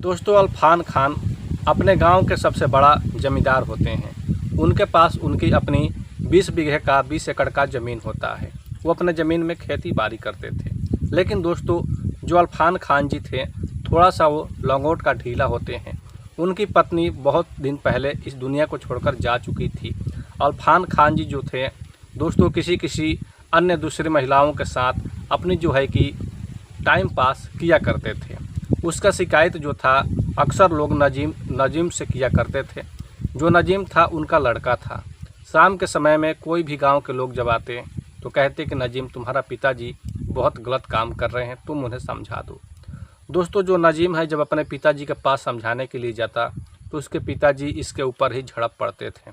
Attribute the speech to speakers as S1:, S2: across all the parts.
S1: दोस्तों अल्फान खान अपने गांव के सबसे बड़ा जमींदार होते हैं। उनके पास उनकी अपनी 20 बीघे का 20 एकड़ का ज़मीन होता है। वो अपने ज़मीन में खेती बाड़ी करते थे। लेकिन दोस्तों जो अल्फान खान जी थे थोड़ा सा वो लंगोट का ढीला होते हैं। उनकी पत्नी बहुत दिन पहले इस दुनिया को छोड़कर जा चुकी थी। अल्फान खान जी जो थे दोस्तों किसी अन्य दूसरी महिलाओं के साथ अपनी जो है कि टाइम पास किया करते थे। उसका शिकायत जो था अक्सर लोग नजीम से किया करते थे। जो नजीम था उनका लड़का था। शाम के समय में कोई भी गांव के लोग जब आते तो कहते कि नजीम तुम्हारा पिताजी बहुत गलत काम कर रहे हैं, तुम उन्हें समझा दो। दोस्तों जो नजीम है जब अपने पिताजी के पास समझाने के लिए जाता तो उसके पिताजी इसके ऊपर ही झड़प पड़ते थे।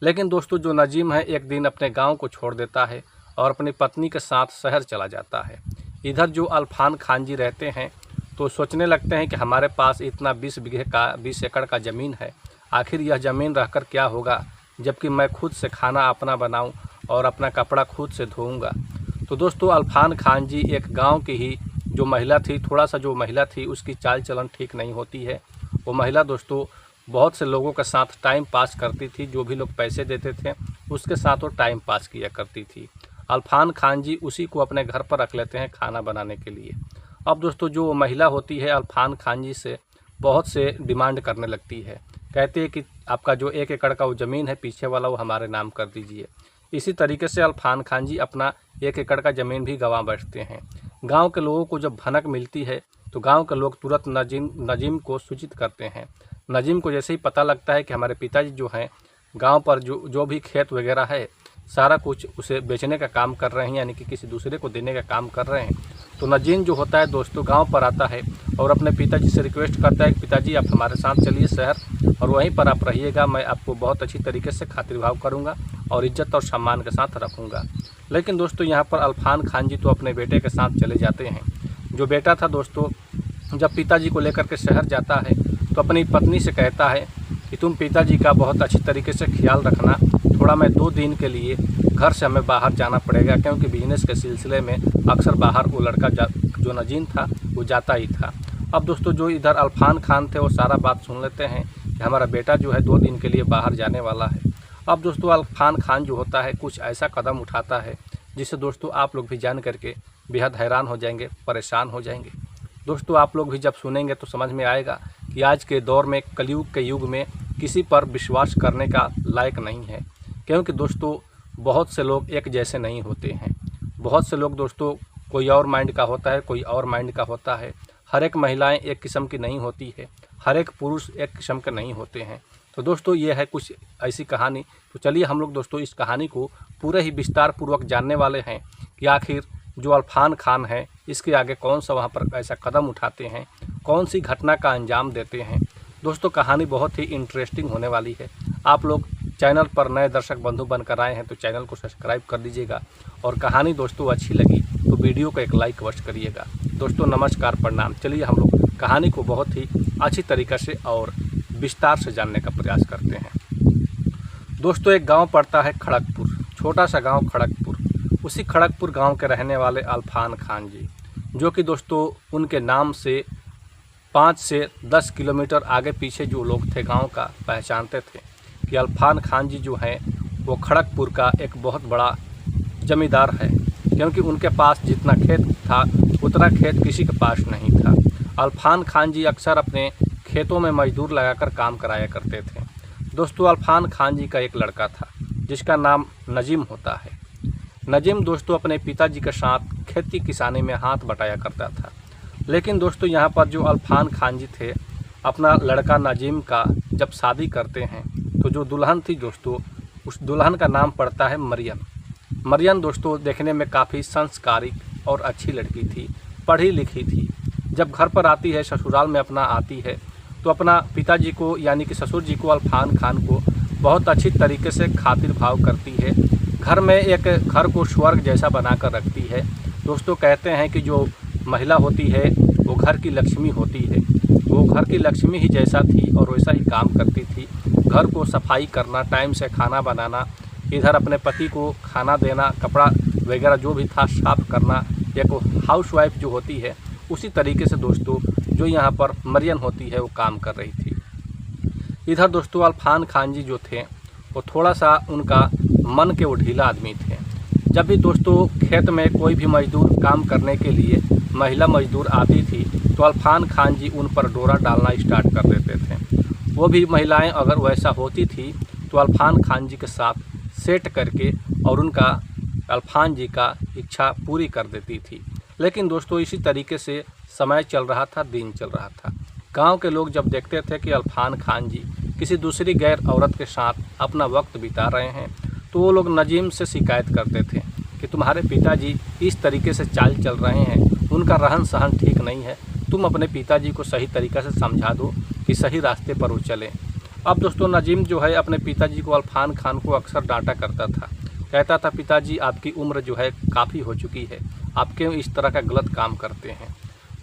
S1: लेकिन दोस्तों जो नजीम है एक दिन अपने गांव को छोड़ देता है और अपनी पत्नी के साथ शहर चला जाता है। इधर जो अल्फान खान जी रहते हैं तो सोचने लगते हैं कि हमारे पास इतना 20 बीघे का 20 एकड़ का ज़मीन है, आखिर यह ज़मीन रहकर क्या होगा जबकि मैं खुद से खाना अपना बनाऊं और अपना कपड़ा खुद से धोऊंगा। तो दोस्तों अल्फान खान जी एक गांव की ही जो महिला थी, थोड़ा सा जो महिला थी उसकी चाल चलन ठीक नहीं होती है। वो महिला दोस्तों बहुत से लोगों के साथ टाइम पास करती थी। जो भी लोग पैसे देते थे उसके साथ वो टाइम पास किया करती थी। अल्फान खान जी उसी को अपने घर पर रख लेते हैं खाना बनाने के लिए। अब दोस्तों जो महिला होती है अल्फान खान जी से बहुत से डिमांड करने लगती है। कहते हैं कि आपका जो 1 एकड़ का वो ज़मीन है पीछे वाला वो हमारे नाम कर दीजिए। इसी तरीके से अल्फान खान जी अपना 1 एकड़ का ज़मीन भी गंवा बैठते हैं। गांव के लोगों को जब भनक मिलती है तो गांव के लोग तुरंत नजीम को सूचित करते हैं। नजीम को जैसे ही पता लगता है कि हमारे पिताजी जो हैं गांव पर जो भी खेत वगैरह है सारा कुछ उसे बेचने का काम कर रहे हैं, यानी कि किसी दूसरे को देने का काम कर रहे हैं, तो नजीम जो होता है दोस्तों गांव पर आता है और अपने पिताजी से रिक्वेस्ट करता है कि पिताजी आप हमारे साथ चलिए शहर और वहीं पर आप रहिएगा, मैं आपको बहुत अच्छी तरीके से खातिर भाव करूँगा और इज्जत और सम्मान के साथ रखूँगा। लेकिन दोस्तों यहाँ पर अल्फान खान जी तो अपने बेटे के साथ चले जाते हैं। जो बेटा था दोस्तों जब पिताजी को लेकर के शहर जाता है तो अपनी पत्नी से कहता है कि तुम पिताजी का बहुत अच्छी तरीके से ख्याल रखना, थोड़ा मैं 2 दिन के लिए घर से हमें बाहर जाना पड़ेगा, क्योंकि बिजनेस के सिलसिले में अक्सर बाहर वो लड़का जो नजीम था वो जाता ही था। अब दोस्तों जो इधर अल्फान खान थे वो सारा बात सुन लेते हैं कि हमारा बेटा जो है 2 दिन के लिए बाहर जाने वाला है। अब दोस्तों अल्फान खान जो होता है कुछ ऐसा कदम उठाता है जिससे दोस्तों आप लोग भी जान करके बेहद हैरान हो जाएंगे, परेशान हो जाएंगे। दोस्तों आप लोग भी जब सुनेंगे तो समझ में आएगा कि आज के दौर में कलयुग के युग में किसी पर विश्वास करने का लायक नहीं है, क्योंकि दोस्तों बहुत से लोग एक जैसे नहीं होते हैं। बहुत से लोग दोस्तों कोई और माइंड का होता है, कोई और माइंड का होता है। हर एक महिलाएं एक किस्म की नहीं होती है, हर एक पुरुष एक किस्म के नहीं होते हैं। तो दोस्तों ये है कुछ ऐसी कहानी। तो चलिए हम लोग दोस्तों इस कहानी को पूरे ही विस्तार पूर्वक जानने वाले हैं कि आखिर जो अल्फान खान है इसके आगे कौन सा वहाँ पर ऐसा कदम उठाते हैं, कौन सी घटना का अंजाम देते हैं। दोस्तों कहानी बहुत ही इंटरेस्टिंग होने वाली है। आप लोग चैनल पर नए दर्शक बंधु बनकर आए हैं तो चैनल को सब्सक्राइब कर दीजिएगा और कहानी दोस्तों अच्छी लगी तो वीडियो को एक लाइक अवश्य करिएगा। दोस्तों नमस्कार, प्रणाम। चलिए हम लोग कहानी को बहुत ही अच्छी तरीके से और विस्तार से जानने का प्रयास करते हैं। दोस्तों एक गांव पड़ता है खड़गपुर, छोटा सा गांव खड़गपुर। उसी खड़गपुर गांव के रहने वाले अल्फान खान जी, जो कि दोस्तों उनके नाम से 5 से 10 किलोमीटर आगे पीछे जो लोग थे गांव का पहचानते थे कि अल्फान खान जी जो हैं वो खड़गपुर का एक बहुत बड़ा जमींदार है, क्योंकि उनके पास जितना खेत था उतना खेत किसी के पास नहीं था। अल्फान खान जी अक्सर अपने खेतों में मजदूर लगाकर काम कराया करते थे। दोस्तों अल्फान खान जी का एक लड़का था जिसका नाम नजीम होता है। नजीम दोस्तों अपने पिताजी के साथ खेती किसानी में हाथ बटाया करता था। लेकिन दोस्तों यहाँ पर जो अल्फान खान जी थे अपना लड़का नजीम का जब शादी करते हैं तो जो दुल्हन थी दोस्तों उस दुल्हन का नाम पड़ता है मरियम। मरियम दोस्तों देखने में काफ़ी संस्कारिक और अच्छी लड़की थी, पढ़ी लिखी थी। जब घर पर आती है ससुराल में अपना आती है तो अपना पिताजी को यानी कि ससुर जी को अल्फान खान को बहुत अच्छी तरीके से खातिर भाव करती है। घर में एक घर को स्वर्ग जैसा बनाकर रखती है। दोस्तों कहते हैं कि जो महिला होती है वो घर की लक्ष्मी होती है। वो घर की लक्ष्मी ही जैसा थी और वैसा ही काम करती थी। घर को सफाई करना, टाइम से खाना बनाना, इधर अपने पति को खाना देना, कपड़ा वगैरह जो भी था साफ करना, एक हाउसवाइफ जो होती है उसी तरीके से दोस्तों जो यहाँ पर मरियम होती है वो काम कर रही थी। इधर दोस्तों अल्फान खान जी जो थे वो थोड़ा सा उनका मन के वो ढीला आदमी थे। जब भी दोस्तों खेत में कोई भी मजदूर काम करने के लिए महिला मजदूर आती थी तो अल्फान खान जी उन पर डोरा डालना स्टार्ट कर देते थे। वो भी महिलाएं अगर वैसा होती थी तो अल्फान खान जी के साथ सेट करके और उनका अल्फान जी का इच्छा पूरी कर देती थी। लेकिन दोस्तों इसी तरीके से समय चल रहा था, दिन चल रहा था। गांव के लोग जब देखते थे कि अल्फान खान जी किसी दूसरी गैर औरत के साथ अपना वक्त बिता रहे हैं तो वो लोग नजीम से शिकायत करते थे कि तुम्हारे पिताजी इस तरीके से चाल चल रहे हैं, उनका रहन सहन ठीक नहीं है, तुम अपने पिताजी को सही तरीक़े से समझा दो कि सही रास्ते पर वो चलें। अब दोस्तों नजीम जो है अपने पिताजी को अल्फान खान को अक्सर डांटा करता था, कहता था पिताजी आपकी उम्र जो है काफ़ी हो चुकी है, आप क्यों इस तरह का गलत काम करते हैं।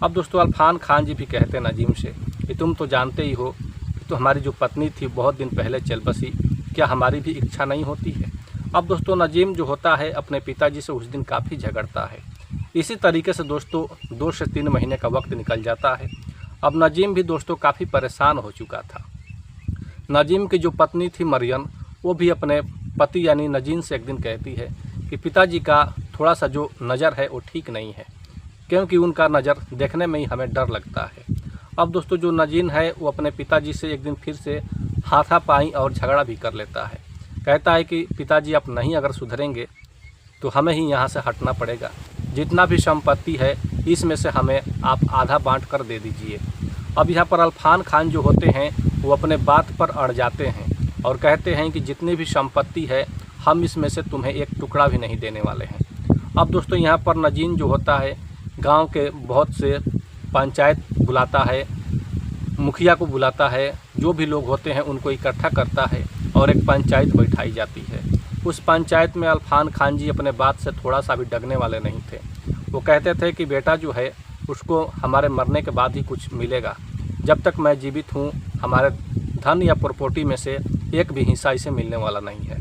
S1: अब दोस्तों अल्फान खान जी भी कहते नजीम से कि तुम तो जानते ही हो कि तो हमारी जो पत्नी थी बहुत दिन पहले चल बसी, क्या हमारी भी इच्छा नहीं होती है। अब दोस्तों नजीम जो होता है अपने पिताजी से उस दिन काफ़ी झगड़ता है। इसी तरीके से दोस्तों 2 से 3 महीने का वक्त निकल जाता है। अब नजीम भी दोस्तों काफ़ी परेशान हो चुका था। नजीम की जो पत्नी थी मरियम वो भी अपने पति यानी नजीम से एक दिन कहती है कि पिताजी का थोड़ा सा जो नज़र है वो ठीक नहीं है, क्योंकि उनका नज़र देखने में ही हमें डर लगता है। अब दोस्तों जो नजीम है वो अपने पिताजी से एक दिन फिर से हाथापाई और झगड़ा भी कर लेता है। कहता है कि पिताजी आप नहीं अगर सुधरेंगे तो हमें ही यहाँ से हटना पड़ेगा, जितना भी संपत्ति है इसमें से हमें आप आधा बांट कर दे दीजिए। अब यहाँ पर अल्फान खान जो होते हैं वो अपने बात पर अड़ जाते हैं और कहते हैं कि जितनी भी संपत्ति है हम इसमें से तुम्हें एक टुकड़ा भी नहीं देने वाले हैं। अब दोस्तों यहाँ पर नजीम जो होता है गांव के बहुत से पंचायत बुलाता है, मुखिया को बुलाता है, जो भी लोग होते हैं उनको इकट्ठा करता है और एक पंचायत बैठाई जाती है। उस पंचायत में अल्फान खान जी अपने बात से थोड़ा सा भी डगने वाले नहीं थे। वो कहते थे कि बेटा जो है उसको हमारे मरने के बाद ही कुछ मिलेगा, जब तक मैं जीवित हूँ हमारे धन या प्रॉपर्टी में से एक भी हिस्सा इसे मिलने वाला नहीं है।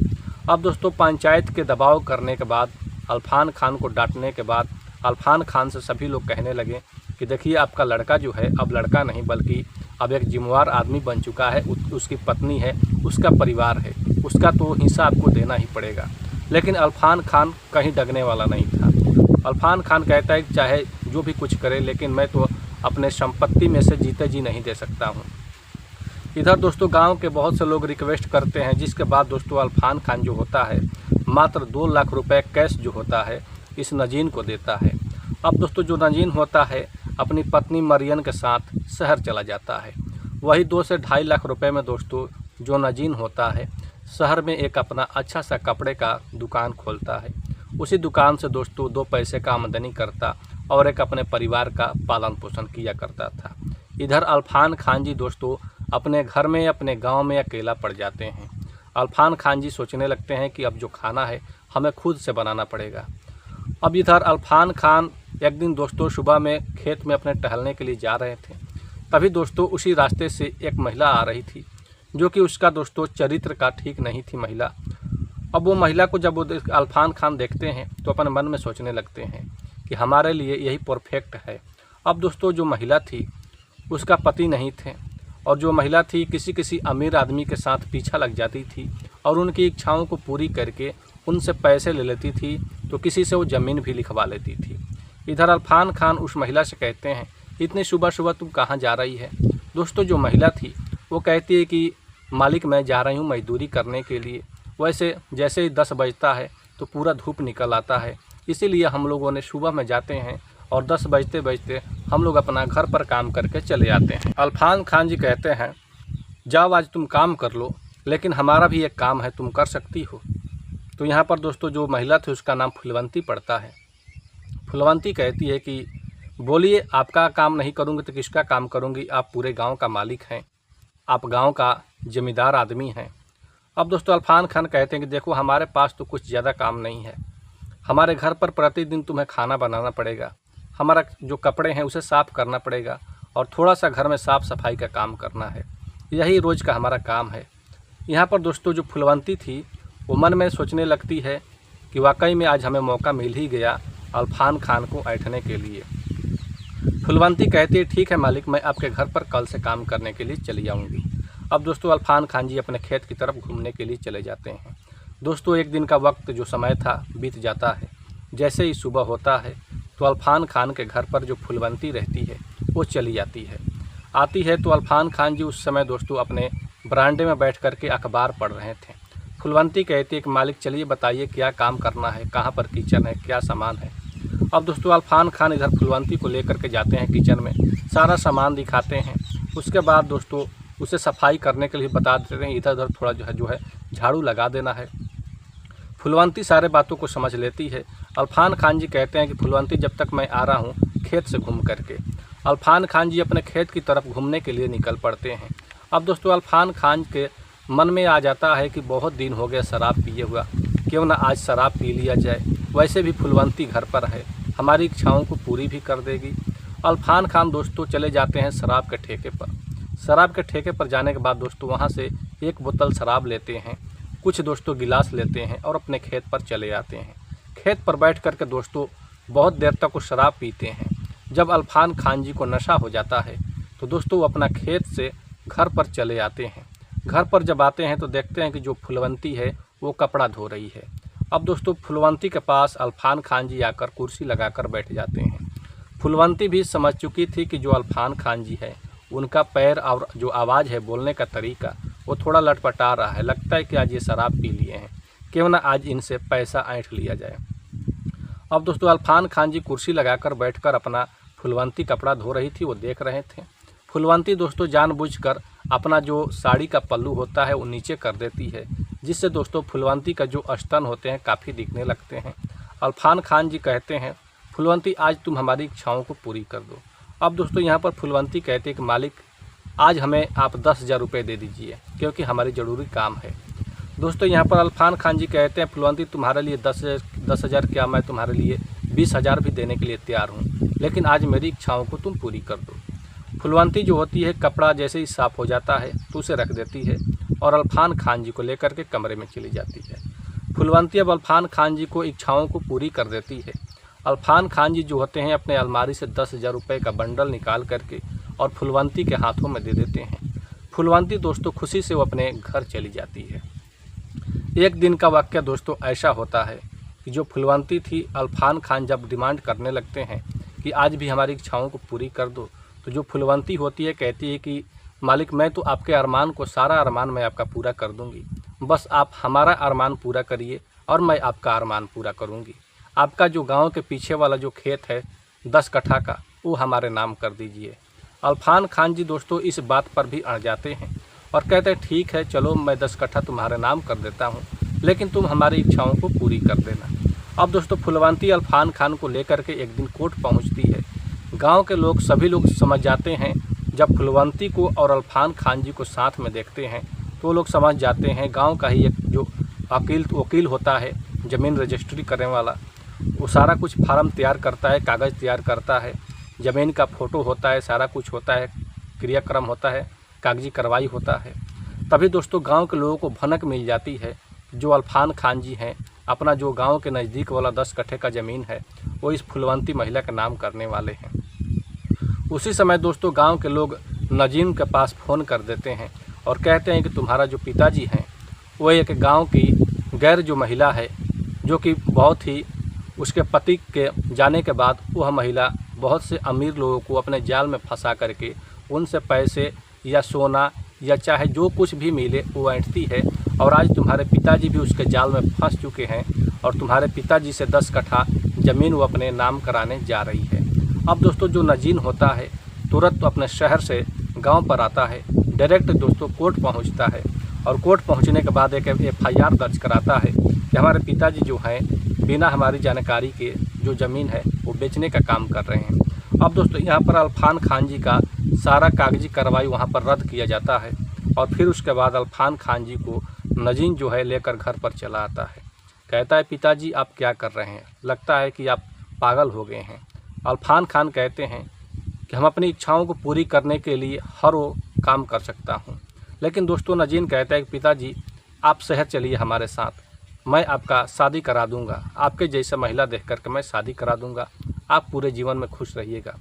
S1: अब दोस्तों पंचायत के दबाव करने के बाद, अल्फान खान को डांटने के बाद अल्फान खान से सभी लोग कहने लगे कि देखिए आपका लड़का जो है अब लड़का नहीं बल्कि अब एक जिम्मेवार आदमी बन चुका है, उसकी पत्नी है, उसका परिवार है, उसका तो हिस्सा आपको देना ही पड़ेगा। लेकिन अल्फान खान कहीं डगने वाला नहीं था। अल्फान खान कहता है कि चाहे जो भी कुछ करे लेकिन मैं तो अपने संपत्ति में से जीते जी नहीं दे सकता हूँ। इधर दोस्तों गांव के बहुत से लोग रिक्वेस्ट करते हैं, जिसके बाद दोस्तों अल्फान खान जो होता है मात्र 2 लाख रुपए कैश जो होता है इस नजीन को देता है। अब दोस्तों जो नजीन होता है अपनी पत्नी मरियम के साथ शहर चला जाता है। वही 2 से 2.5 लाख रुपए में दोस्तों जो नजीन होता है शहर में एक अपना अच्छा सा कपड़े का दुकान खोलता है। उसी दुकान से दोस्तों 2 पैसे का आमदनी करता और एक अपने परिवार का पालन पोषण किया करता था। इधर अल्फान खान जी दोस्तों अपने घर में अपने गांव में अकेला पड़ जाते हैं। अल्फान खान जी सोचने लगते हैं कि अब जो खाना है हमें खुद से बनाना पड़ेगा। अब इधर अल्फान खान एक दिन दोस्तों सुबह में खेत में अपने टहलने के लिए जा रहे थे, तभी दोस्तों उसी रास्ते से एक महिला आ रही थी जो कि उसका दोस्तों चरित्र का ठीक नहीं थी महिला। अब वो महिला को जब वो अल्फान खान देखते हैं तो अपने मन में सोचने लगते हैं कि हमारे लिए यही परफेक्ट है। अब दोस्तों जो महिला थी उसका पति नहीं थे और जो महिला थी किसी अमीर आदमी के साथ पीछा लग जाती थी और उनकी इच्छाओं को पूरी करके उनसे पैसे ले लेती थी, तो किसी से वो ज़मीन भी लिखवा लेती थी। इधर अल्फान खान उस महिला से कहते हैं इतनी सुबह सुबह तुम कहाँ जा रही है। दोस्तों जो महिला थी वो कहती है कि मालिक मैं जा रही हूँ मजदूरी करने के लिए। वैसे जैसे ही 10 बजता है तो पूरा धूप निकल आता है, इसीलिए हम लोगों ने सुबह में जाते हैं और 10 बजते बजते हम लोग अपना घर पर काम करके चले आते हैं। अल्फान खान जी कहते हैं जाओ आज तुम काम कर लो, लेकिन हमारा भी एक काम है, तुम कर सकती हो। तो यहाँ पर दोस्तों जो महिला थी उसका नाम फुलवंती पड़ता है। फुलवंती कहती है कि बोलिए आपका काम नहीं करूँगी तो किसका काम करूँगी, आप पूरे गांव का मालिक हैं, आप गांव का ज़मींदार आदमी हैं। अब दोस्तों अल्फान खान कहते हैं कि देखो हमारे पास तो कुछ ज़्यादा काम नहीं है, हमारे घर पर प्रतिदिन तुम्हें खाना बनाना पड़ेगा, हमारा जो कपड़े हैं उसे साफ़ करना पड़ेगा और थोड़ा सा घर में साफ़ सफाई का काम करना है, यही रोज़ का हमारा काम है। यहाँ पर दोस्तों जो फुलवंती थी वो मन में सोचने लगती है कि वाकई में आज हमें मौका मिल ही गया अल्फान खान को ऐंठने के लिए। फुलवंती कहती है ठीक है मालिक, मैं आपके घर पर कल से काम करने के लिए चली आऊँगी। अब दोस्तों अल्फान खान जी अपने खेत की तरफ घूमने के लिए चले जाते हैं। दोस्तों एक दिन का वक्त जो समय था बीत जाता है। जैसे ही सुबह होता है तो अल्फान खान के घर पर जो फुलवंती रहती है वो चली आती है तो अल्फान खान जी उस समय दोस्तों अपने बरामदे में बैठ कर के अखबार पढ़ रहे थे। फुलवंती कहती है कि मालिक चलिए बताइए क्या काम करना है, कहाँ पर किचन है, क्या सामान है। अब दोस्तों अल्फान खान इधर फुलवंती को लेकर के जाते हैं किचन में, सारा सामान दिखाते हैं। उसके बाद दोस्तों उसे सफाई करने के लिए बता देते हैं, इधर उधर थोड़ा जो है झाड़ू लगा देना है। फुलवंती सारे बातों को समझ लेती है। अल्फान खान जी कहते हैं कि फुलवंती जब तक मैं आ रहा हूँ खेत से घूम करके। अल्फान खान जी अपने खेत की तरफ घूमने के लिए निकल पड़ते हैं। अब दोस्तों अल्फान खान के मन में आ जाता है कि बहुत दिन हो गए शराब पिए हुआ, क्यों ना आज शराब पी लिया जाए। वैसे भी फुलवंती घर पर है, हमारी इच्छाओं को पूरी भी कर देगी। अल्फान खान दोस्तों चले जाते हैं शराब के ठेके पर। शराब के ठेके पर जाने के बाद दोस्तों वहाँ से एक बोतल शराब लेते हैं, कुछ दोस्तों गिलास लेते हैं और अपने खेत पर चले आते हैं। खेत पर बैठ कर के दोस्तों बहुत देर तक वो शराब पीते हैं। जब अल्फान खान जी को नशा हो जाता है तो दोस्तों वो अपना खेत से घर पर चले आते हैं। घर पर जब आते हैं तो देखते हैं कि जो फुलवंती है वो कपड़ा धो रही है। अब दोस्तों फुलवंती के पास अल्फान खान जी आकर कुर्सी लगाकर बैठ जाते हैं। फुलवंती भी समझ चुकी थी कि जो अल्फान खान जी है उनका पैर और जो आवाज़ है, बोलने का तरीका वो थोड़ा लटपटा रहा है। लगता है कि आज ये शराब पी लिए हैं, क्यों ना आज इनसे पैसा ऐंठ लिया जाए। अब दोस्तों अल्फान खान जी कुर्सी लगाकर बैठकर अपना फुलवंती कपड़ा धो रही थी, वो देख रहे थे। फुलवंती दोस्तों जानबूझकर अपना जो साड़ी का पल्लू होता है वो नीचे कर देती है, जिससे दोस्तों फुलवंती का जो स्तन होते हैं काफ़ी दिखने लगते हैं। अल्फान खान जी कहते हैं फुलवंती आज तुम हमारी इच्छाओं को पूरी कर दो। अब दोस्तों यहाँ पर फुलवंती कहती है कि मालिक आज हमें आप 10,000 रुपये दे दीजिए, क्योंकि हमारी ज़रूरी काम है। दोस्तों यहाँ पर अल्फान खान जी कहते हैं फुलवंती तुम्हारे लिए 10,000 क्या, मैं तुम्हारे लिए 20,000 भी देने के लिए तैयार हूँ, लेकिन आज मेरी इच्छाओं को तुम पूरी कर दो। फुलवंती जो होती है कपड़ा जैसे ही साफ़ हो जाता है तो उसे रख देती है और अल्फान खान जी को लेकर के कमरे में चली जाती है। फुलवंती अब अल्फान खान जी को इच्छाओं को पूरी कर देती है। अल्फान खान जी जो होते हैं अपने अलमारी से 10,000 रुपये का बंडल निकाल करके और फुलवंती के हाथों में दे देते हैं। फुलवंती दोस्तों खुशी से वो अपने घर चली जाती है। एक दिन का वाक़या दोस्तों ऐसा होता है कि जो फुलवंती थी, अल्फान खान जब डिमांड करने लगते हैं कि आज भी हमारी इच्छाओं को पूरी कर दो, तो जो फुलवंती होती है कहती है कि मालिक मैं तो आपके अरमान को, सारा अरमान मैं आपका पूरा कर दूंगी, बस आप हमारा अरमान पूरा करिए और मैं आपका अरमान पूरा करूंगी। आपका जो गांव के पीछे वाला जो खेत है 10 कट्ठा का, वो हमारे नाम कर दीजिए। अल्फान खान जी दोस्तों इस बात पर भी अड़ जाते हैं और कहते हैं ठीक है चलो मैं 10 कट्ठा तुम्हारे नाम कर देता हूँ, लेकिन तुम हमारी इच्छाओं को पूरी कर देना। अब दोस्तों फुलवंती अल्फान खान को लेकर के एक दिन कोर्ट पहुँचती है। गांव के लोग सभी लोग समझ जाते हैं, जब फुलवंती को और अल्फान खान जी को साथ में देखते हैं तो लोग समझ जाते हैं। गांव का ही एक जो वकील होता है, ज़मीन रजिस्ट्री करने वाला, वो सारा कुछ फार्म तैयार करता है, कागज़ तैयार करता है, ज़मीन का फ़ोटो होता है, सारा कुछ होता है, क्रियाक्रम होता है, कागजी कार्रवाई होता है। तभी दोस्तों गांव के लोगों को भनक मिल जाती है, जो अल्फान खान जी हैं अपना जो गांव के नज़दीक वाला 10 कट्ठे का ज़मीन है वो इस फुलवंती महिला का नाम करने वाले हैं। उसी समय दोस्तों गांव के लोग नजीम के पास फ़ोन कर देते हैं और कहते हैं कि तुम्हारा जो पिताजी हैं वो एक गांव की गैर जो महिला है, जो कि बहुत ही उसके पति के जाने के बाद वह महिला बहुत से अमीर लोगों को अपने जाल में फंसा करके उनसे पैसे या सोना या चाहे जो कुछ भी मिले वो ऐंठती है, और आज तुम्हारे पिताजी भी उसके जाल में फंस चुके हैं और तुम्हारे पिताजी से 10 कट्ठा ज़मीन वो अपने नाम कराने जा रही है। अब दोस्तों जो नजीन होता है तुरंत अपने शहर से गांव पर आता है, डायरेक्ट दोस्तों कोर्ट पहुंचता है और कोर्ट पहुंचने के बाद एक FIR दर्ज कराता है कि हमारे पिताजी जो हैं बिना हमारी जानकारी के जो ज़मीन है वो बेचने का काम कर रहे हैं। अब दोस्तों यहाँ पर अल्फान खान जी का सारा कागजी कार्रवाई वहाँ पर रद्द किया जाता है और फिर उसके बाद अल्फान खान जी को नजीन जो है लेकर घर पर चला आता है। कहता है पिताजी आप क्या कर रहे हैं, लगता है कि आप पागल हो गए हैं। अल्फान खान कहते हैं कि हम अपनी इच्छाओं को पूरी करने के लिए हर वो काम कर सकता हूँ, लेकिन दोस्तों नजीन कहता है कि पिताजी आप शहर चलिए हमारे साथ, मैं आपका शादी करा दूंगा, आपके जैसे महिला देख करके मैं शादी करा दूंगा, आप पूरे जीवन में खुश रहिएगा।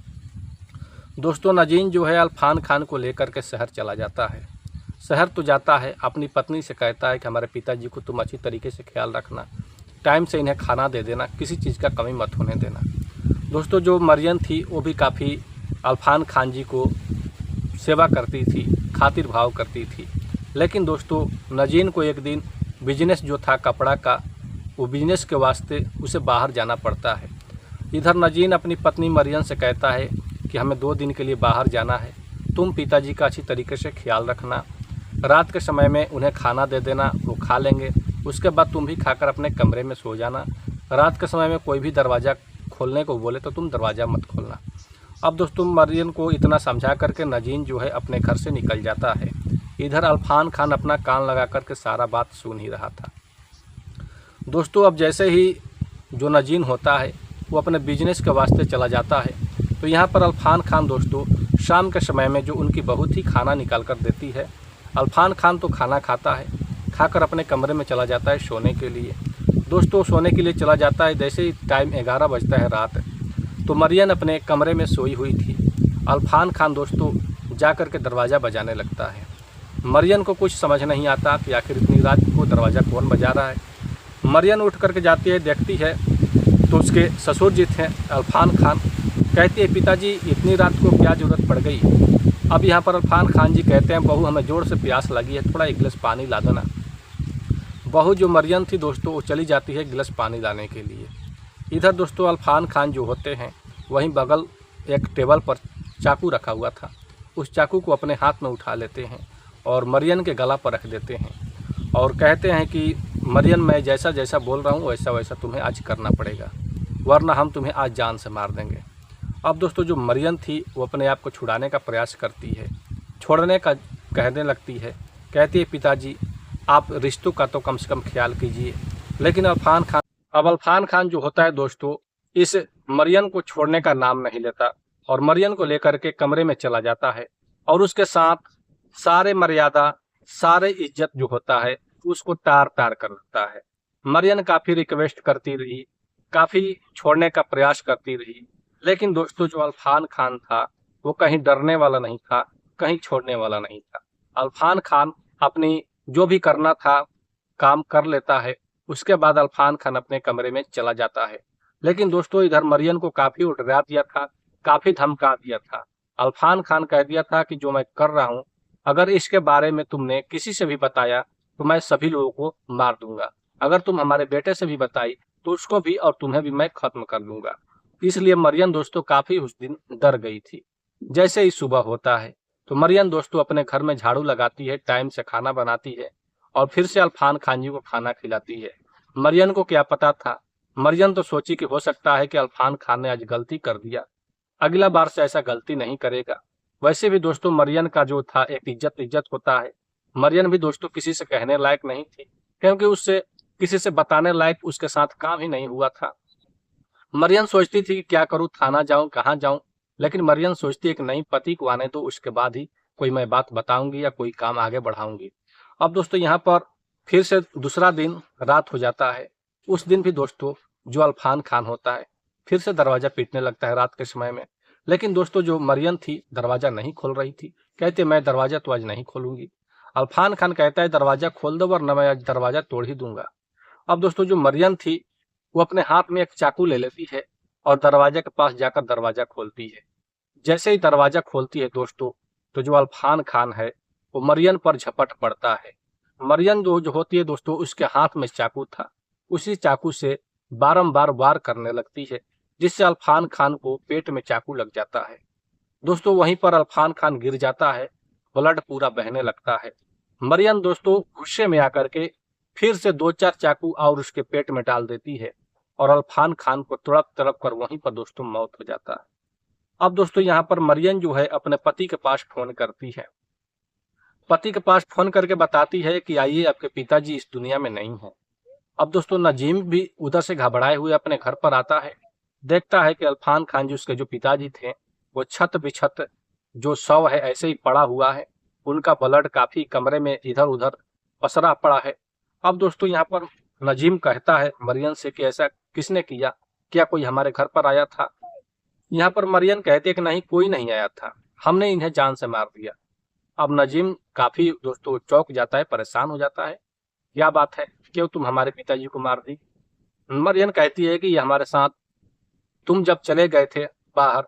S1: दोस्तों नजीम जो है अल्फान खान को लेकर के शहर चला जाता है। शहर तो जाता है, अपनी पत्नी से कहता है कि हमारे पिताजी को तुम अच्छी तरीके से ख्याल रखना, टाइम से इन्हें खाना दे देना, किसी चीज़ का कमी मत होने देना। दोस्तों जो मरियम थी वो भी काफ़ी अल्फान खान जी को सेवा करती थी, खातिर भाव करती थी। लेकिन दोस्तों नजीम को एक दिन बिजनेस जो था कपड़ा का, वो बिजनेस के वास्ते उसे बाहर जाना पड़ता है। इधर नजीम अपनी पत्नी मरियम से कहता है कि हमें 2 दिन के लिए बाहर जाना है, तुम पिताजी का अच्छी तरीके से ख्याल रखना, रात के समय में उन्हें खाना दे देना, वो खा लेंगे, उसके बाद तुम भी खाकर अपने कमरे में सो जाना। रात के समय में कोई भी दरवाज़ा खोलने को बोले तो तुम दरवाज़ा मत खोलना। अब दोस्तों मरियम को इतना समझा करके नजीम जो है अपने घर से निकल जाता है। इधर अल्फान खान अपना कान लगा करके सारा बात सुन ही रहा था। दोस्तों अब जैसे ही जो नजीम होता है वो अपने बिजनेस के वास्ते चला जाता है, तो यहाँ पर अल्फान खान दोस्तों शाम के समय में जो उनकी बहू थी खाना निकाल कर देती है। अल्फान खान तो खाना खाता है, खाकर अपने कमरे में चला जाता है सोने के लिए। दोस्तों सोने के लिए चला जाता है, जैसे ही टाइम 11 बजता है रात, तो मरियम अपने कमरे में सोई हुई थी। अल्फान खान दोस्तों जा कर के दरवाज़ा बजाने लगता है। मरियम को कुछ समझ नहीं आता कि आखिर इतनी रात को दरवाज़ा कौन बजा रहा है। मरियम उठ करके जाती है, देखती है तो उसके ससुर जी थे अल्फान खान। कहती है पिताजी इतनी रात को क्या ज़रूरत पड़ गई। अब यहाँ पर अल्फान खान जी कहते हैं बहू हमें ज़ोर से प्यास लगी है, थोड़ा 1 गिलास पानी ला देना। बहू जो मरियम थी दोस्तों वो चली जाती है 1 गिलास पानी लाने के लिए। इधर दोस्तों अल्फान खान जो होते हैं वहीं बगल एक टेबल पर चाकू रखा हुआ था, उस चाकू को अपने हाथ में उठा लेते हैं और मरियम के गला पर रख देते हैं और कहते हैं कि मरियम मैं जैसा जैसा बोल रहा हूँ वैसा वैसा तुम्हें आज करना पड़ेगा, वरना हम तुम्हें आज जान से मार देंगे। अब दोस्तों जो मरियम थी वो अपने आप को छुड़ाने का प्रयास करती है, छोड़ने का कहने लगती है, कहती है पिताजी आप रिश्तों का तो कम से कम ख्याल कीजिए। लेकिन अल्फान खान जो होता है दोस्तों इस मरियम को छोड़ने का नाम नहीं लेता और मरियम को लेकर के कमरे में चला जाता है और उसके साथ सारे मर्यादा, सारे इज्जत जो होता है उसको तार तार कर देता है। मरियम काफ़ी रिक्वेस्ट करती रही, काफ़ी छोड़ने का प्रयास करती रही, लेकिन दोस्तों जो अल्फान खान था वो कहीं डरने वाला नहीं था, कहीं छोड़ने वाला नहीं था। अल्फान खान अपनी जो भी करना था काम कर लेता है, उसके बाद अल्फान खान अपने कमरे में चला जाता है। लेकिन दोस्तों इधर मरियम को काफ़ी डरा दिया था, काफ़ी धमका दिया था। अल्फान खान कह दिया था कि जो मैं कर रहा हूँ अगर इसके बारे में तुमने किसी से भी बताया तो मैं सभी लोगों को मार दूंगा, अगर तुम हमारे बेटे से भी बताई तो उसको भी और तुम्हें भी मैं खत्म कर दूंगा। इसलिए मरियम दोस्तों काफ़ी उस दिन डर गई थी। जैसे ही सुबह होता है तो मरियम दोस्तों अपने घर में झाड़ू लगाती है, टाइम से खाना बनाती है और फिर से अल्फान खान जी को खाना खिलाती है। मरियम को क्या पता था, मरियम तो सोची कि हो सकता है कि अल्फान खान ने आज गलती कर दिया, अगला बार से ऐसा गलती नहीं करेगा। वैसे भी दोस्तों मरियम का जो था एक इज्जत होता है। मरियम भी दोस्तों किसी से कहने लायक नहीं थी, क्योंकि उससे किसी से बताने लायक उसके साथ काम ही नहीं हुआ था। मरियम सोचती थी कि क्या करूं, थाना जाऊं, कहाँ जाऊं, लेकिन मरियम सोचती है कि नहीं, पति को आने दो, उसके बाद ही कोई मैं बात बताऊंगी या कोई काम आगे बढ़ाऊंगी। अब दोस्तों यहाँ पर फिर से दूसरा दिन रात हो जाता है। उस दिन भी दोस्तों जो अल्फान खान होता है फिर से दरवाजा पीटने लगता है रात के समय में। लेकिन दोस्तों जो मरियम थी दरवाजा नहीं खोल रही थी, कहते मैं दरवाजा तो आज नहीं खोलूंगी। अल्फान खान कहता है दरवाजा खोल दो वरना मैं आज दरवाजा तोड़ ही दूंगा। अब दोस्तों जो मरियम थी वो अपने हाथ में एक चाकू ले लेती है और दरवाजे के पास जाकर दरवाजा खोलती है। जैसे ही दरवाजा खोलती है दोस्तों तो जो अल्फान खान है वो मरियम पर झपट पड़ता है। मरियम जो होती है दोस्तों उसके हाथ में चाकू था, उसी चाकू से बारंबार वार करने लगती है, जिससे अल्फान खान को पेट में चाकू लग जाता है। दोस्तों वहीं पर अल्फान खान गिर जाता है, ब्लड पूरा बहने लगता है। मरियम दोस्तों गुस्से में आकर के फिर से 2-4 चाकू और उसके पेट में डाल देती है और अल्फान खान को तड़प तड़प कर वहीं पर दोस्तों मौत हो जाता है। अब दोस्तों यहाँ पर मरियम जो है अपने पति के पास फोन करती है, पति के पास फोन करके बताती है कि आइए आपके पिताजी इस दुनिया में नहीं है। अब दोस्तों नजीम भी उधर से घबराए हुए अपने घर पर आता है, देखता है कि अल्फान खान जी उसके जो पिताजी थे वो छत बिछत जो शव है ऐसे ही पड़ा हुआ है, उनका ब्लड काफी कमरे में इधर उधर पसरा पड़ा है। अब दोस्तों यहाँ पर नजीम कहता है मरियम से कि ऐसा किसने किया, क्या कोई हमारे घर पर आया था। यहाँ पर मरियम कहते कि नहीं, कोई नहीं आया था, हमने इन्हें जान से मार दिया। अब नजीम काफी दोस्तों चौंक जाता है, परेशान हो जाता है। क्या बात है, क्यों तुम हमारे पिताजी को मार दी? मरियम कहती है कि ये हमारे साथ, तुम जब चले गए थे बाहर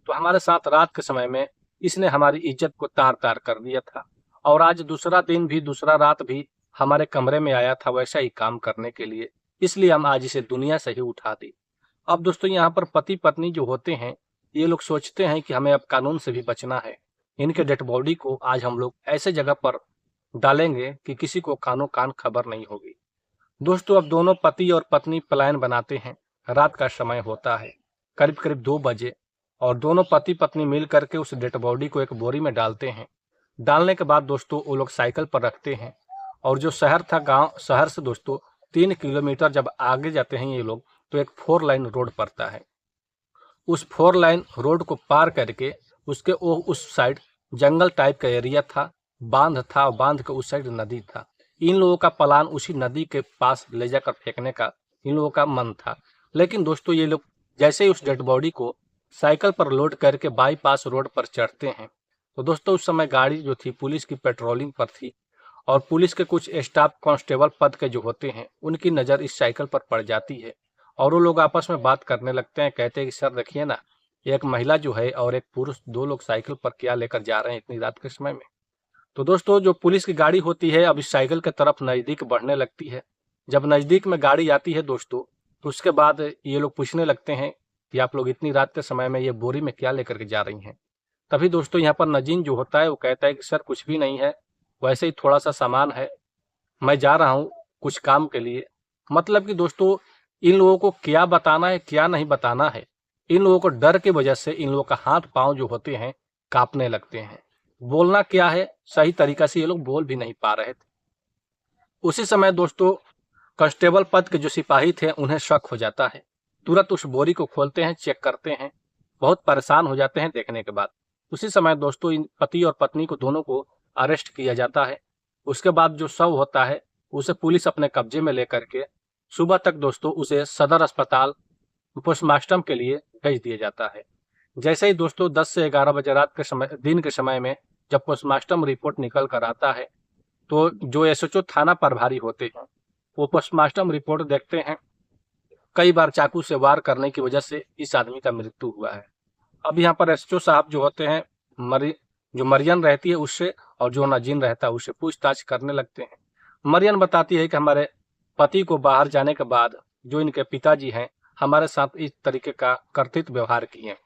S1: तो हमारे साथ रात के समय में इसने हमारी इज्जत को तार तार कर दिया था, और आज दूसरा दिन भी, दूसरा रात भी हमारे कमरे में आया था वैसा ही काम करने के लिए, इसलिए हम आज इसे दुनिया से ही उठा दी। अब दोस्तों यहाँ पर पति पत्नी जो होते हैं, ये लोग सोचते हैं कि हमें अब कानून से भी बचना है। इनके डेड बॉडी को आज हम लोग ऐसे जगह पर डालेंगे कि किसी को कानो कान खबर नहीं होगी। दोस्तों अब दोनों पति और पत्नी प्लान बनाते हैं। रात का समय होता है, करीब करीब 2 बजे, और दोनों पति पत्नी मिल करके उस डेड बॉडी को एक बोरी में डालते हैं। डालने के बाद दोस्तों वो लोग साइकिल पर रखते हैं, और जो शहर था, गांव शहर से दोस्तों 3 किलोमीटर जब आगे जाते हैं ये लोग, तो एक 4 लाइन रोड पड़ता है। उस 4 लाइन रोड को पार करके उसके उस साइड जंगल टाइप का एरिया था, बांध था, और बांध के उस साइड नदी था। इन लोगों का प्लान उसी नदी के पास ले जाकर फेंकने का इन लोगों का मन था। लेकिन दोस्तों ये लोग जैसे ही उस डेड बॉडी को साइकिल पर लोड करके बाईपास रोड पर चढ़ते हैं, तो दोस्तों उस समय गाड़ी जो थी पुलिस की पेट्रोलिंग पर थी, और पुलिस के कुछ स्टाफ कांस्टेबल पद के जो होते हैं उनकी नज़र इस साइकिल पर पड़ जाती है, और वो लोग आपस में बात करने लगते हैं। कहते हैं कि सर देखिए ना, एक महिला जो है और एक पुरुष, 2 लोग साइकिल पर क्या लेकर जा रहे हैं इतनी रात के समय में। तो दोस्तों जो पुलिस की गाड़ी होती है अब इस साइकिल की तरफ नज़दीक बढ़ने लगती है। जब नज़दीक में गाड़ी आती है दोस्तों, तो उसके बाद ये लोग पूछने लगते हैं कि आप लोग इतनी रात के समय में ये बोरी में क्या लेकर के जा रही हैं। तभी दोस्तों यहाँ पर नजीम जो होता है वो कहता है कि सर कुछ भी नहीं है, वैसे ही थोड़ा सा सामान है, मैं जा रहा हूँ कुछ काम के लिए। मतलब कि दोस्तों इन लोगों को क्या बताना है क्या नहीं बताना है, इन लोगों को डर की वजह से इन लोगों का हाथ पांव जो होते हैं कांपने लगते हैं। बोलना क्या है सही तरीका से ये लोग बोल भी नहीं पा रहे थे। उसी समय दोस्तों कांस्टेबल पद के जो सिपाही थे उन्हें शक हो जाता है। तुरंत उस बोरी को खोलते हैं, चेक करते हैं, बहुत परेशान हो जाते हैं देखने के बाद। उसी समय दोस्तों इन पति और पत्नी को दोनों को अरेस्ट किया जाता है। उसके बाद जो शव होता है उसे पुलिस अपने कब्जे में लेकर के सुबह तक दोस्तों उसे सदर अस्पताल पोस्टमार्टम के लिए भेज दिया जाता है। जैसे ही दोस्तों 10 से 11 बजे रात के समय, दिन के समय में जब पोस्टमार्टम रिपोर्ट निकल कर आता है, तो जो एसएचओ थाना प्रभारी होते हैं वो पोस्टमार्टम रिपोर्ट देखते हैं। कई बार चाकू से वार करने की वजह से इस आदमी का मृत्यु हुआ है। अब यहाँ पर एसएचओ साहब जो होते हैं, जो मरियम रहती है उससे, और जो नजीम रहता है उससे पूछताछ करने लगते हैं। मरियम बताती है कि हमारे पति को बाहर जाने के बाद जो इनके पिताजी हैं हमारे साथ इस तरीके का कर्तव्य व्यवहार किए।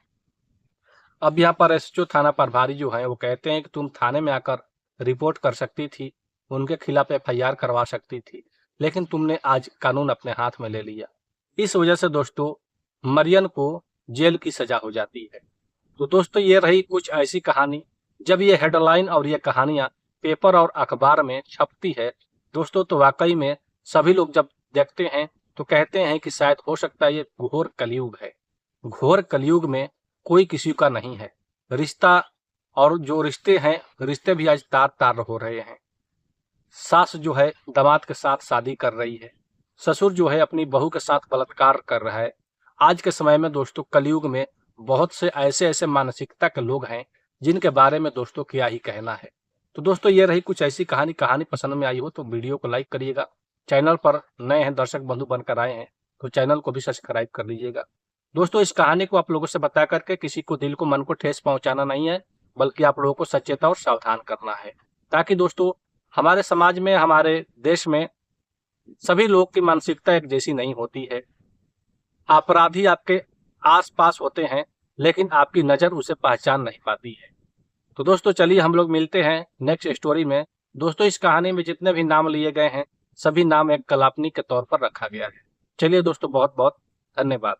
S1: अब यहाँ पर एसएचओ थाना प्रभारी जो है वो कहते हैं कि तुम थाने में आकर रिपोर्ट कर सकती थी, उनके खिलाफ एफआईआर करवा सकती थी, लेकिन तुमने आज कानून अपने हाथ में ले लिया। इस वजह से दोस्तों मरियम को जेल की सजा हो जाती है। तो दोस्तों ये रही कुछ ऐसी कहानी। जब ये हेडलाइन और ये कहानियां पेपर और अखबार में छपती है दोस्तों, तो वाकई में सभी लोग जब देखते हैं तो कहते हैं कि शायद हो सकता है ये घोर कलयुग है। घोर कलयुग में कोई किसी का नहीं है। रिश्ता और जो रिश्ते हैं, रिश्ते भी आज तार तार हो रहे हैं। सास जो है दामाद के साथ शादी कर रही है, ससुर जो है अपनी बहू के साथ बलात्कार कर रहा है। आज के समय में दोस्तों कलयुग में बहुत से ऐसे ऐसे मानसिकता के लोग हैं जिनके बारे में दोस्तों क्या ही कहना है। तो दोस्तों ये रही कुछ ऐसी कहानी पसंद में आई हो तो वीडियो को लाइक करिएगा। चैनल पर नए हैं दर्शक बंधु बनकर आए हैं तो चैनल को भी सब्सक्राइब कर लीजिएगा। दोस्तों इस कहानी को आप लोगों से बता करके किसी को दिल को मन को ठेस पहुंचाना नहीं है, बल्कि आप लोगों को सचेत और सावधान करना है, ताकि दोस्तों हमारे समाज में, हमारे देश में सभी लोग की मानसिकता एक जैसी नहीं होती है। अपराधी आपके आस पास होते हैं लेकिन आपकी नज़र उसे पहचान नहीं पाती है। तो दोस्तों चलिए हम लोग मिलते हैं नेक्स्ट स्टोरी में। दोस्तों इस कहानी में जितने भी नाम लिए गए हैं सभी नाम एक काल्पनिक के तौर पर रखा गया है। चलिए दोस्तों बहुत बहुत धन्यवाद।